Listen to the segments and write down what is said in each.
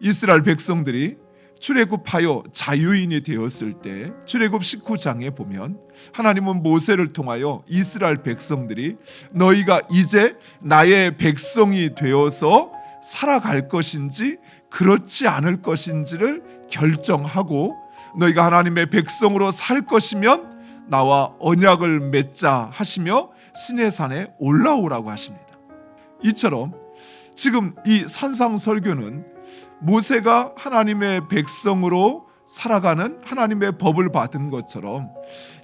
이스라엘 백성들이 출애굽하여 자유인이 되었을 때 출애굽 19장에 보면 하나님은 모세를 통하여 이스라엘 백성들이 너희가 이제 나의 백성이 되어서 살아갈 것인지 그렇지 않을 것인지를 결정하고 너희가 하나님의 백성으로 살 것이면 나와 언약을 맺자 하시며 시내산에 올라오라고 하십니다. 이처럼 지금 이 산상설교는 모세가 하나님의 백성으로 살아가는 하나님의 법을 받은 것처럼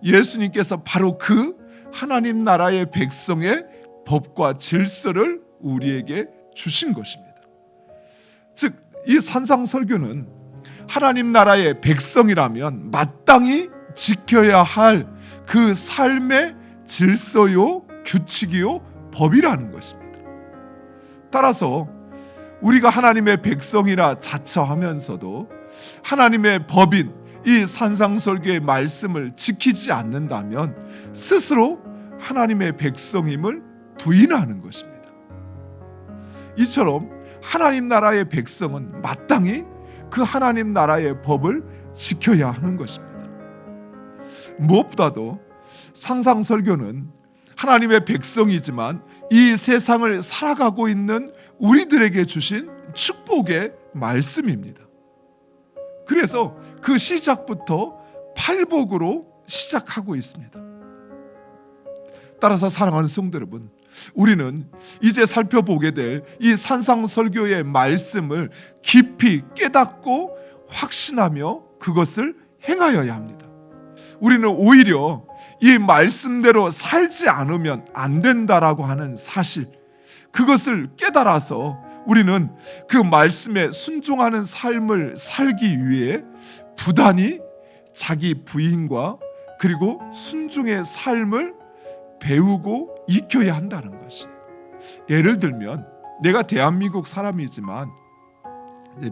예수님께서 바로 그 하나님 나라의 백성의 법과 질서를 우리에게 주신 것입니다. 즉, 이 산상설교는 하나님 나라의 백성이라면 마땅히 지켜야 할 그 삶의 질서요, 규칙이요, 법이라는 것입니다. 따라서 우리가 하나님의 백성이라 자처하면서도 하나님의 법인 이 산상설교의 말씀을 지키지 않는다면 스스로 하나님의 백성임을 부인하는 것입니다. 이처럼 하나님 나라의 백성은 마땅히 그 하나님 나라의 법을 지켜야 하는 것입니다. 무엇보다도 산상설교는 하나님의 백성이지만 이 세상을 살아가고 있는 우리들에게 주신 축복의 말씀입니다. 그래서 그 시작부터 팔복으로 시작하고 있습니다. 따라서 사랑하는 성도 여러분, 우리는 이제 살펴보게 될 이 산상설교의 말씀을 깊이 깨닫고 확신하며 그것을 행하여야 합니다. 우리는 오히려 이 말씀대로 살지 않으면 안 된다라고 하는 사실, 그것을 깨달아서 우리는 그 말씀에 순종하는 삶을 살기 위해 부단히 자기 부인과 그리고 순종의 삶을 배우고 익혀야 한다는 것이에요. 예를 들면 내가 대한민국 사람이지만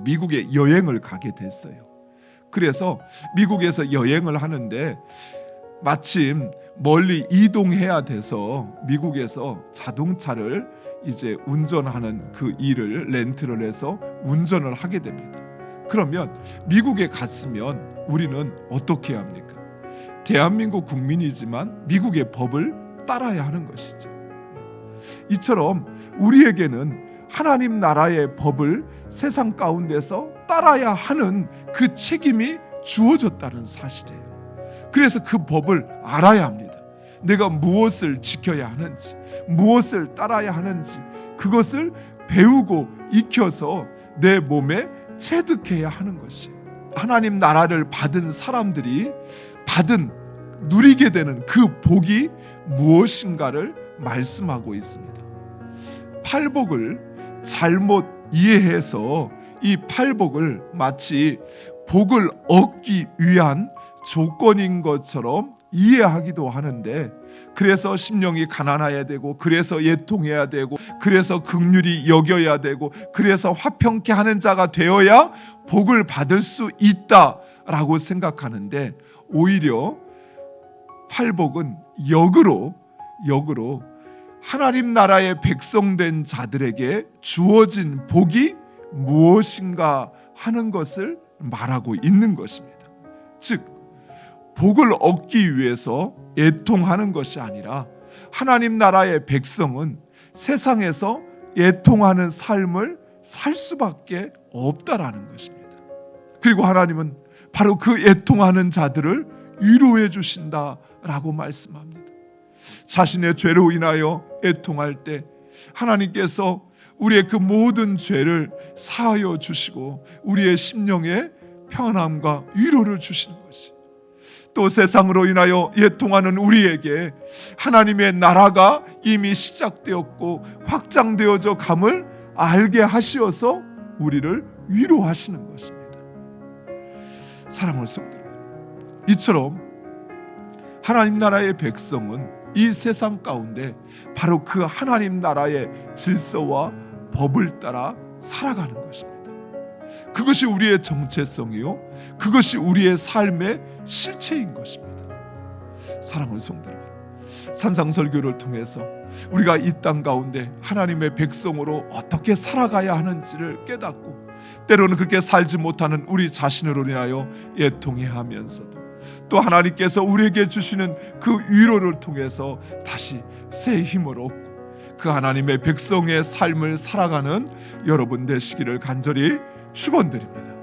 미국에 여행을 가게 됐어요. 그래서 미국에서 여행을 하는데 마침 멀리 이동해야 돼서 미국에서 자동차를 이제 운전하는 그 일을 렌트를 해서 운전을 하게 됩니다. 그러면 미국에 갔으면 우리는 어떻게 해야 합니까? 대한민국 국민이지만 미국의 법을 따라야 하는 것이죠. 이처럼 우리에게는 하나님 나라의 법을 세상 가운데서 따라야 하는 그 책임이 주어졌다는 사실이에요. 그래서 그 법을 알아야 합니다. 내가 무엇을 지켜야 하는지, 무엇을 따라야 하는지 그것을 배우고 익혀서 내 몸에 체득해야 하는 것이에요. 하나님 나라를 받은 사람들이 누리게 되는 그 복이 무엇인가를 말씀하고 있습니다. 팔복을 잘못 이해해서 이 팔복을 마치 복을 얻기 위한 조건인 것처럼 이해하기도 하는데, 그래서 심령이 가난해야 되고, 그래서 애통해야 되고, 그래서 긍휼히 여겨야 되고, 그래서 화평케 하는 자가 되어야 복을 받을 수 있다라고 생각하는데, 오히려 팔복은 역으로 하나님 나라의 백성된 자들에게 주어진 복이 무엇인가 하는 것을 말하고 있는 것입니다. 즉, 복을 얻기 위해서 애통하는 것이 아니라 하나님 나라의 백성은 세상에서 애통하는 삶을 살 수밖에 없다라는 것입니다. 그리고 하나님은 바로 그 애통하는 자들을 위로해 주신다라고 말씀합니다. 자신의 죄로 인하여 애통할 때 하나님께서 우리의 그 모든 죄를 사하여 주시고 우리의 심령에 평안함과 위로를 주시는 것이, 또 세상으로 인하여 애통하는 우리에게 하나님의 나라가 이미 시작되었고 확장되어져 감을 알게 하시어서 우리를 위로하시는 것입니다. 사랑하는 성도, 이처럼 하나님 나라의 백성은 이 세상 가운데 바로 그 하나님 나라의 질서와 법을 따라 살아가는 것입니다. 그것이 우리의 정체성이요, 그것이 우리의 삶의 실체인 것입니다. 사랑하는 성도 여러분, 산상설교를 통해서 우리가 이 땅 가운데 하나님의 백성으로 어떻게 살아가야 하는지를 깨닫고 때로는 그렇게 살지 못하는 우리 자신으로 인하여 애통해하면서도 또 하나님께서 우리에게 주시는 그 위로를 통해서 다시 새 힘을 얻고 그 하나님의 백성의 삶을 살아가는 여러분 되시기를 간절히 축원드립니다.